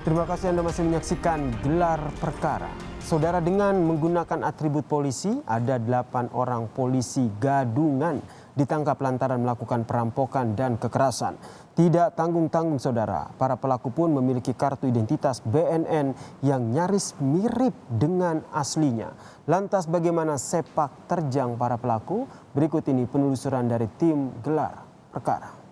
Terima kasih Anda masih menyaksikan Gelar Perkara. Saudara, dengan menggunakan atribut polisi, ada 8 orang polisi gadungan ditangkap lantaran melakukan perampokan dan kekerasan. Tidak tanggung-tanggung saudara, para pelaku pun memiliki kartu identitas BNN yang nyaris mirip dengan aslinya. Lantas bagaimana sepak terjang para pelaku? Berikut ini penelusuran dari tim Gelar Perkara.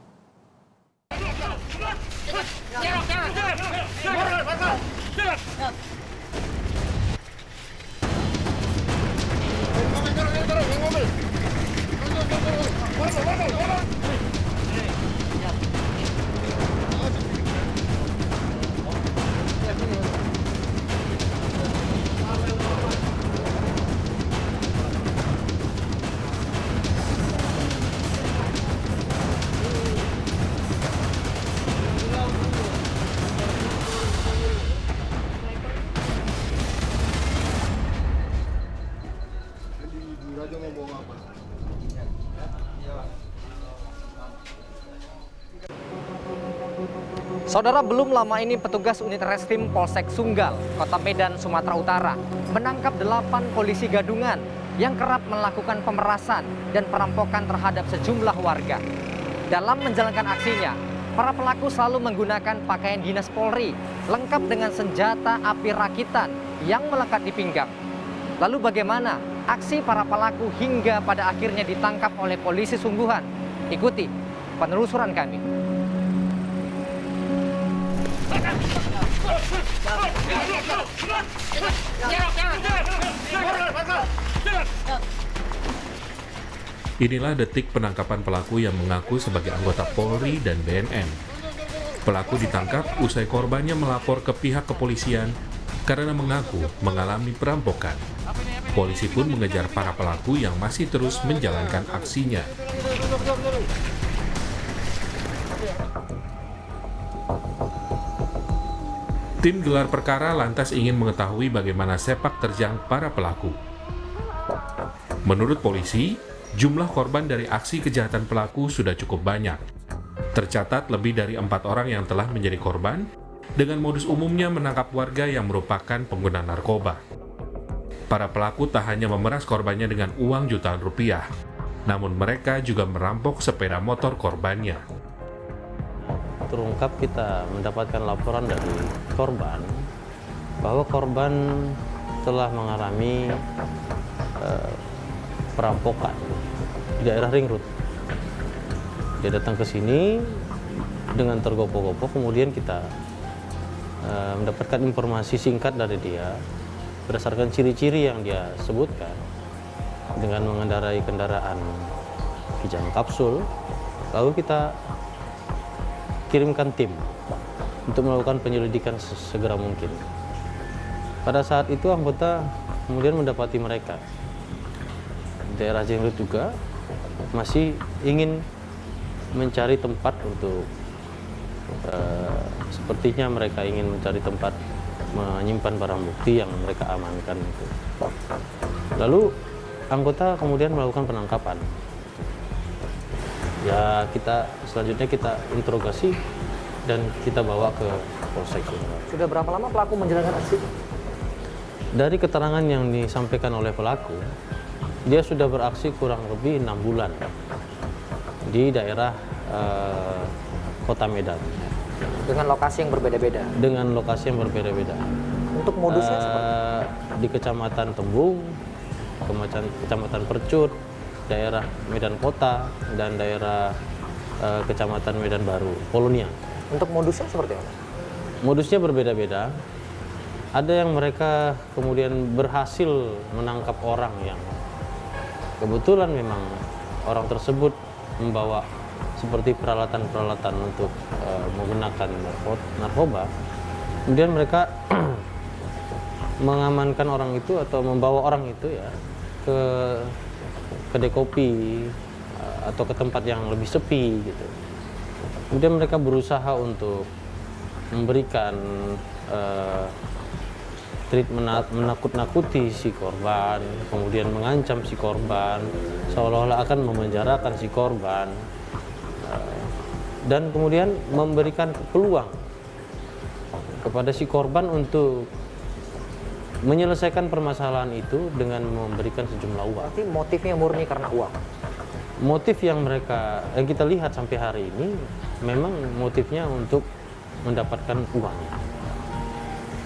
Saudara, belum lama ini petugas unit reskrim Polsek Sunggal, Kota Medan, Sumatera Utara menangkap 8 polisi gadungan yang kerap melakukan pemerasan dan perampokan terhadap sejumlah warga. Dalam menjalankan aksinya, para pelaku selalu menggunakan pakaian dinas Polri lengkap dengan senjata api rakitan yang melekat di pinggang. Lalu bagaimana aksi para pelaku hingga pada akhirnya ditangkap oleh polisi sungguhan? Ikuti penelusuran kami. Inilah detik penangkapan pelaku yang mengaku sebagai anggota Polri dan BNN. Pelaku ditangkap usai korbannya melapor ke pihak kepolisian karena mengaku mengalami perampokan. Polisi pun mengejar para pelaku yang masih terus menjalankan aksinya. Tim Gelar Perkara lantas ingin mengetahui bagaimana sepak terjang para pelaku. Menurut polisi, jumlah korban dari aksi kejahatan pelaku sudah cukup banyak. Tercatat lebih dari 4 orang yang telah menjadi korban, dengan modus umumnya menangkap warga yang merupakan pengguna narkoba. Para pelaku tak hanya memeras korbannya dengan uang jutaan rupiah, namun mereka juga merampok sepeda motor korbannya. Terungkap kita mendapatkan laporan dari korban bahwa korban telah mengalami perampokan di daerah Ring Road. Dia datang ke sini dengan tergopoh-gopoh, kemudian kita mendapatkan informasi singkat dari dia berdasarkan ciri-ciri yang dia sebutkan dengan mengendarai kendaraan Kijang Kapsul. Lalu kita kirimkan tim untuk melakukan penyelidikan segera mungkin. Pada saat itu anggota kemudian mendapati mereka. Daerah Jenglot juga masih ingin mencari tempat untuk sepertinya mereka ingin mencari tempat menyimpan barang bukti yang mereka amankan itu. Lalu anggota kemudian melakukan penangkapan. Ya, selanjutnya kita interogasi dan kita bawa ke Polsek Sunggal. Sudah berapa lama pelaku menjalankan aksi? Dari keterangan yang disampaikan oleh pelaku, dia sudah beraksi kurang lebih 6 bulan di daerah Kota Medan. Dengan lokasi yang berbeda-beda? Dengan lokasi yang berbeda-beda. Untuk modusnya seperti? Di Kecamatan Tembung, Kecamatan Percut, daerah Medan Kota, dan daerah Kecamatan Medan Baru, Polonia. Untuk modusnya seperti apa? Modusnya berbeda-beda. Ada yang mereka kemudian berhasil menangkap orang yang kebetulan memang orang tersebut membawa seperti peralatan-peralatan untuk menggunakan narkoba. Kemudian mereka mengamankan orang itu atau membawa orang itu ya ke kedai kopi atau ke tempat yang lebih sepi gitu. Kemudian mereka berusaha untuk memberikan treatment menakut-nakuti si korban, kemudian mengancam si korban, seolah-olah akan memenjarakan si korban, dan kemudian memberikan peluang kepada si korban untuk menyelesaikan permasalahan itu dengan memberikan sejumlah uang. Berarti motifnya murni karena uang. Motif yang kita lihat sampai hari ini memang motifnya untuk mendapatkan uangnya.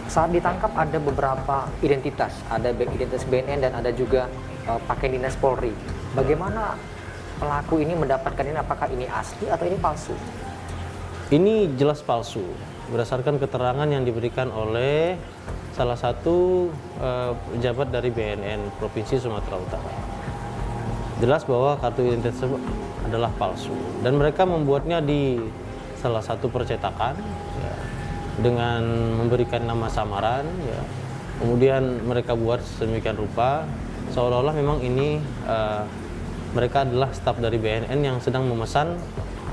Saat ditangkap ada beberapa identitas, ada identitas BNN dan ada juga pakaian dinas Polri. Bagaimana pelaku ini mendapatkan ini? Apakah ini asli atau ini palsu? Ini jelas palsu, berdasarkan keterangan yang diberikan oleh salah satu pejabat dari BNN Provinsi Sumatera Utara. Jelas bahwa kartu identitas tersebut adalah palsu dan mereka membuatnya di salah satu percetakan ya, dengan memberikan nama samaran ya. Kemudian mereka buat sedemikian rupa seolah-olah memang ini mereka adalah staf dari BNN yang sedang memesan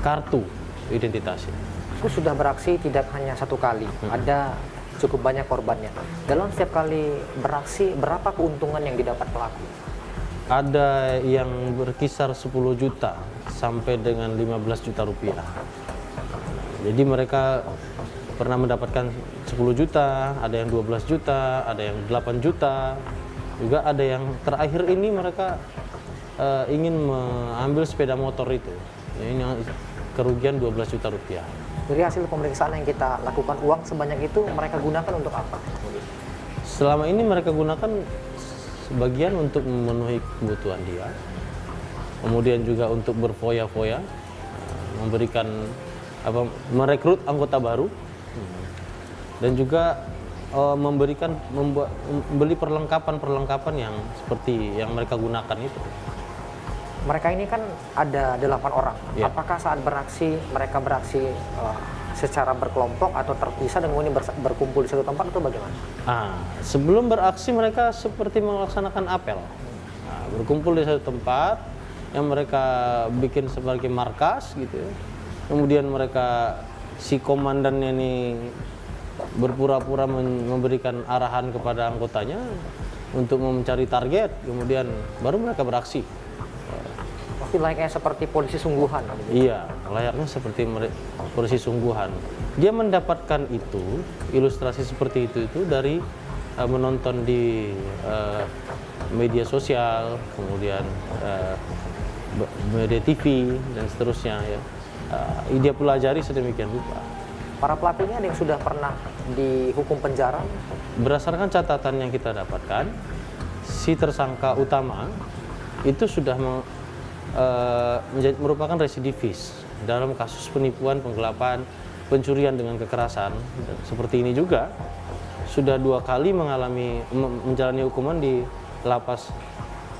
kartu identitasnya. Itu sudah beraksi tidak hanya satu kali, ada cukup banyak korbannya. Dalam setiap kali beraksi, berapa keuntungan yang didapat pelaku? Ada yang berkisar 10 juta sampai dengan 15 juta rupiah. Jadi mereka pernah mendapatkan 10 juta, ada yang 12 juta, ada yang 8 juta. Juga ada yang terakhir ini mereka ingin mengambil sepeda motor itu. Ini kerugian 12 juta rupiah. Dari hasil pemeriksaan yang kita lakukan, uang sebanyak itu mereka gunakan untuk apa? Selama ini mereka gunakan sebagian untuk memenuhi kebutuhan dia, kemudian juga untuk berfoya-foya, memberikan merekrut anggota baru, dan juga membeli perlengkapan yang seperti yang mereka gunakan itu. Mereka ini kan ada 8 orang. Ya. Apakah saat beraksi mereka beraksi secara berkelompok atau terpisah dan kemudian berkumpul di satu tempat atau bagaimana? Sebelum beraksi mereka seperti melaksanakan apel. Berkumpul di satu tempat yang mereka bikin sebagai markas gitu. Kemudian mereka si komandannya ini berpura-pura memberikan arahan kepada anggotanya untuk mencari target, kemudian baru mereka beraksi. Pasti layaknya seperti polisi sungguhan. Iya, layaknya seperti polisi sungguhan. Dia mendapatkan itu, ilustrasi seperti itu dari menonton di media sosial, kemudian media TV dan seterusnya. Ya. Dia pelajari sedemikian rupa. Para pelakunya ada yang sudah pernah dihukum penjara? Berdasarkan catatan yang kita dapatkan, si tersangka utama itu sudah merupakan residivis dalam kasus penipuan, penggelapan, pencurian dengan kekerasan. Seperti ini juga sudah 2 kali menjalani hukuman di lapas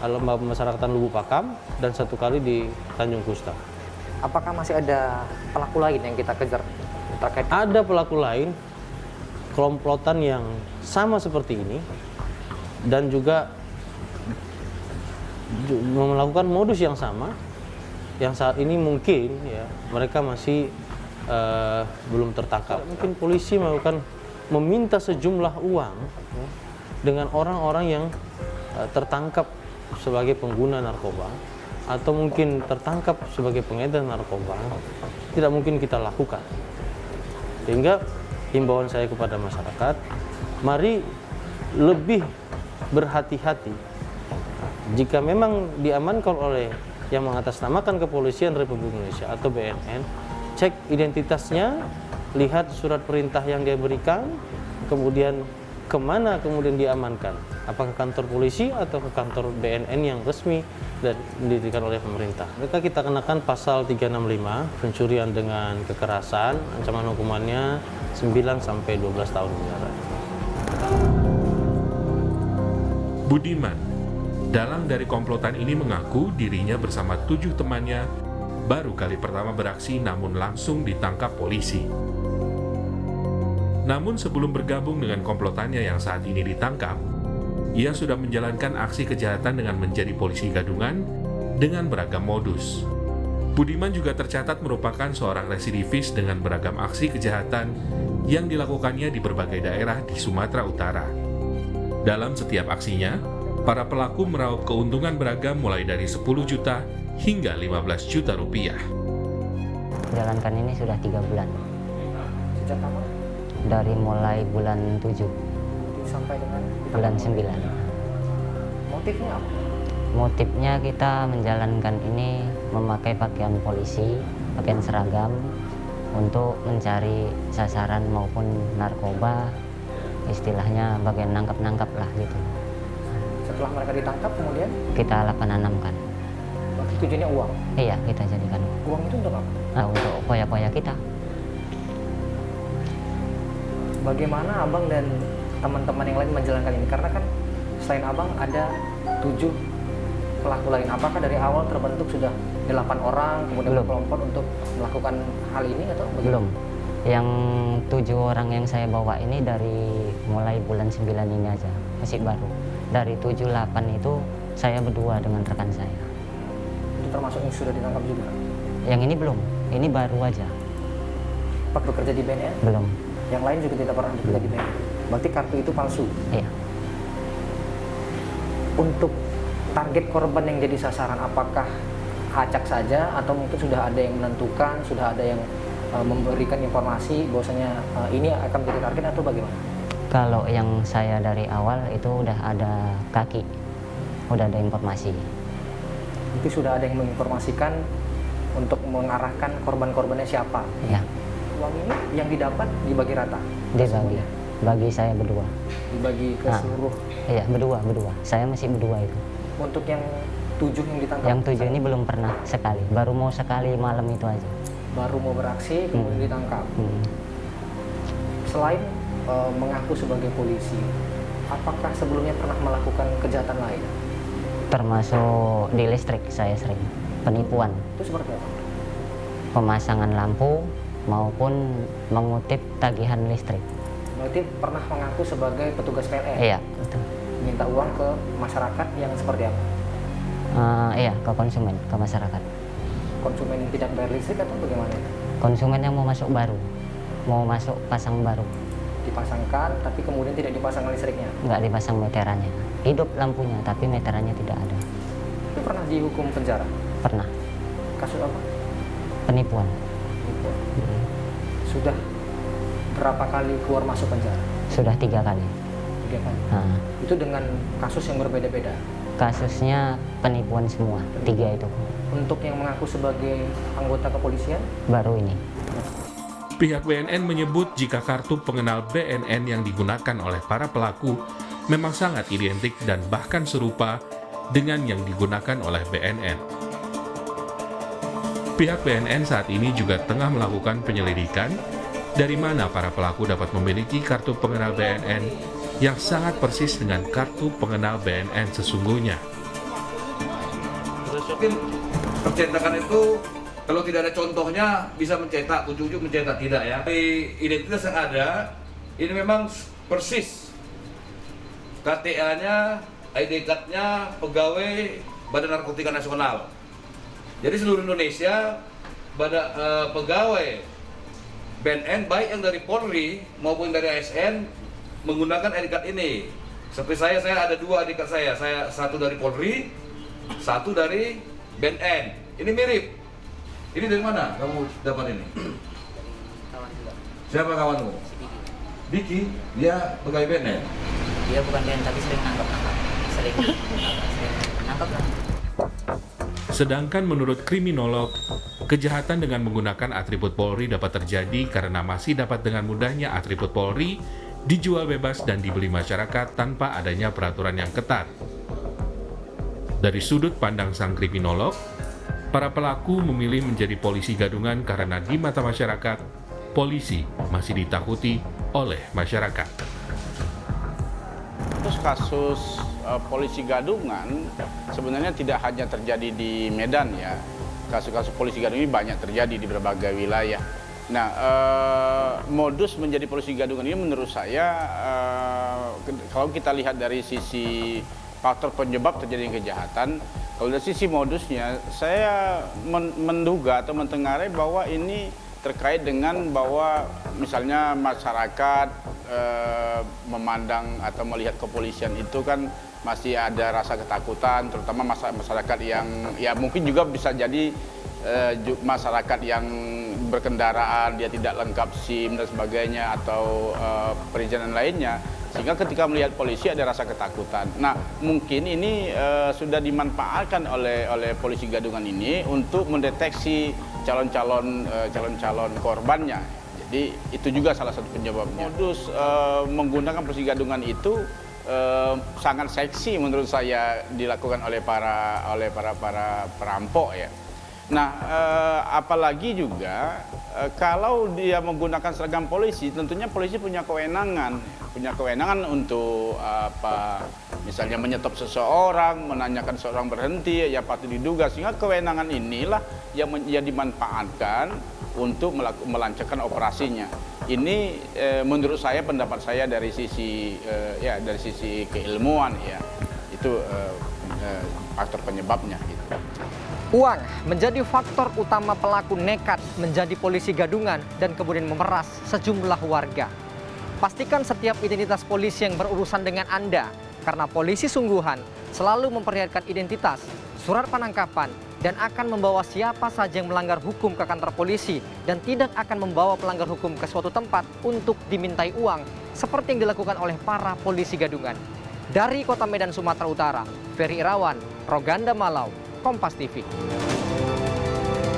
Lembaga Pemasyarakatan Lubuk Pakam dan 1 kali di Tanjung Kusta. Apakah masih ada pelaku lain yang kita kejar terkait? Ada pelaku lain, komplotan yang sama seperti ini dan juga melakukan modus yang sama, yang saat ini mungkin ya mereka masih belum tertangkap. Mungkin polisi meminta sejumlah uang ya, dengan orang-orang yang tertangkap sebagai pengguna narkoba atau mungkin tertangkap sebagai pengedar narkoba, tidak mungkin kita lakukan. Sehingga himbauan saya kepada masyarakat, mari lebih berhati-hati. Jika memang diamankan oleh yang mengatasnamakan Kepolisian Republik Indonesia atau BNN, cek identitasnya, lihat surat perintah yang dia berikan, kemudian kemana kemudian diamankan. Apakah kantor polisi atau ke kantor BNN yang resmi dan didirikan oleh pemerintah. Mereka kita kenakan pasal 365, pencurian dengan kekerasan, ancaman hukumannya 9 sampai 12 tahun penjara. Budiman, dalang dari komplotan ini mengaku dirinya bersama 7 temannya baru kali pertama beraksi namun langsung ditangkap polisi. Namun sebelum bergabung dengan komplotannya yang saat ini ditangkap, ia sudah menjalankan aksi kejahatan dengan menjadi polisi gadungan dengan beragam modus. Budiman juga tercatat merupakan seorang residivis dengan beragam aksi kejahatan yang dilakukannya di berbagai daerah di Sumatera Utara. Dalam setiap aksinya, para pelaku meraup keuntungan beragam mulai dari 10 juta hingga 15 juta rupiah. Jalankan ini sudah 3 bulan. Sejak kapan? dari mulai bulan 7 sampai dengan bulan 9. motifnya apa? Motifnya kita menjalankan ini memakai pakaian polisi, pakaian seragam untuk mencari sasaran maupun narkoba, istilahnya bagian nangkap-nangkap lah gitu. Setelah mereka ditangkap kemudian Kita 8-6 kan. berarti tujuannya uang. Iya, kita jadikan Uang itu untuk apa? untuk poya-poya kita. Bagaimana abang dan teman-teman yang lain menjalankan ini? Karena kan selain abang ada 7 pelaku lain. Apakah dari awal terbentuk sudah 8 orang kemudian Belum. berkelompok untuk melakukan hal ini atau bagaimana? Belum. Yang 7 orang yang saya bawa ini dari mulai bulan 9 ini aja, masih baru. Dari 7-8 itu saya berdua dengan rekan saya. Itu termasuk yang sudah ditangkap juga. Yang ini belum, ini baru aja, Pak bekerja di BNN, belum. yang lain juga tidak pernah bekerja di BNN. Berarti kartu itu palsu. Iya. Untuk target korban yang jadi sasaran, apakah acak saja atau mungkin sudah ada yang menentukan, sudah ada yang memberikan informasi bahwasanya ini akan menjadi target atau bagaimana? Kalau yang saya dari awal itu udah ada kaki, udah ada informasi. Itu sudah ada yang menginformasikan untuk mengarahkan korban-korbannya siapa. Ya, Uang ini yang didapat dibagi rata. dibagi. Bagi saya berdua. Dibagi ke Nah. seluruh. Iya, berdua. Saya masih berdua itu. Untuk yang 7 yang ditangkap. Yang 7 ini belum pernah sekali, baru mau sekali malam itu aja. Baru mau beraksi kemudian ditangkap. Selain mengaku sebagai polisi, apakah sebelumnya pernah melakukan kejahatan lain? Termasuk di listrik saya sering penipuan, Itu seperti apa? pemasangan lampu maupun mengutip tagihan listrik. Berarti pernah mengaku sebagai petugas PLN? Iya, betul. Minta uang ke masyarakat yang seperti apa? Iya, ke konsumen, ke masyarakat. Konsumen yang tidak bayar listrik atau bagaimana? Konsumen yang mau masuk baru, mau masuk pasang baru, Dipasangkan tapi kemudian tidak dipasang listriknya. nggak dipasang meterannya. Hidup lampunya, tapi meterannya tidak ada. Itu pernah dihukum penjara? Pernah, Kasus apa? penipuan. Sudah berapa kali keluar masuk penjara? Sudah 3 kali. 3 kali. Nah, Itu dengan kasus yang berbeda-beda. kasusnya penipuan semua, 3 itu. Untuk yang mengaku sebagai anggota kepolisian, Baru ini. Pihak BNN menyebut jika kartu pengenal BNN yang digunakan oleh para pelaku memang sangat identik dan bahkan serupa dengan yang digunakan oleh BNN. Pihak BNN saat ini juga tengah melakukan penyelidikan dari mana para pelaku dapat memiliki kartu pengenal BNN yang sangat persis dengan kartu pengenal BNN sesungguhnya. Mungkin percetakan itu kalau tidak ada contohnya bisa mencetak, ujuk-ujuk mencetak, tidak ya. Di identitas yang ada, ini memang persis KTA-nya, ID card-nya pegawai Badan Narkotika Nasional. Jadi seluruh Indonesia pegawai BNN baik yang dari Polri maupun dari ASN menggunakan ID card ini. Seperti saya ada 2 ID card saya satu dari Polri, satu dari BNN. Ini mirip. Ini dari mana kamu dapat ini? Kawan juga. Siapa kawanmu? Si Diki. Diki, dia pegawai BNN. Dia bukan BNN tapi sering nangkap. Sering nangkap lah. Sedangkan menurut kriminolog, kejahatan dengan menggunakan atribut Polri dapat terjadi karena masih dapat dengan mudahnya atribut Polri dijual bebas dan dibeli masyarakat tanpa adanya peraturan yang ketat. Dari sudut pandang sang kriminolog, para pelaku memilih menjadi polisi gadungan karena di mata masyarakat, polisi masih ditakuti oleh masyarakat. Kasus polisi gadungan sebenarnya tidak hanya terjadi di Medan ya. Kasus-kasus polisi gadungan ini banyak terjadi di berbagai wilayah. Nah, modus menjadi polisi gadungan ini menurut saya kalau kita lihat dari sisi faktor penyebab terjadinya kejahatan, kalau dari sisi modusnya saya menduga atau mentengarai bahwa ini terkait dengan bahwa misalnya masyarakat memandang atau melihat kepolisian itu kan masih ada rasa ketakutan, terutama masyarakat yang ya mungkin juga bisa jadi masyarakat yang berkendaraan dia tidak lengkap SIM dan sebagainya atau perizinan lainnya, sehingga ketika melihat polisi ada rasa ketakutan. Nah, mungkin ini sudah dimanfaatkan oleh polisi gadungan ini untuk mendeteksi calon-calon korbannya. Jadi itu juga salah satu penyebabnya. Modus menggunakan polisi gadungan itu sangat seksi menurut saya dilakukan oleh para perampok ya. Nah, apalagi juga kalau dia menggunakan seragam polisi, tentunya polisi punya kewenangan untuk misalnya menyetop seseorang, menanyakan seseorang berhenti, ya patut diduga, sehingga kewenangan inilah yang dimanfaatkan untuk melancarkan operasinya. Ini menurut saya, pendapat saya dari sisi keilmuan ya, itu faktor penyebabnya gitu. Uang menjadi faktor utama pelaku nekat menjadi polisi gadungan dan kemudian memeras sejumlah warga. Pastikan setiap identitas polisi yang berurusan dengan Anda, karena polisi sungguhan selalu memperlihatkan identitas, surat penangkapan, dan akan membawa siapa saja yang melanggar hukum ke kantor polisi dan tidak akan membawa pelanggar hukum ke suatu tempat untuk dimintai uang seperti yang dilakukan oleh para polisi gadungan. Dari Kota Medan, Sumatera Utara, Ferry Irawan, Roganda Malau, Kompas TV.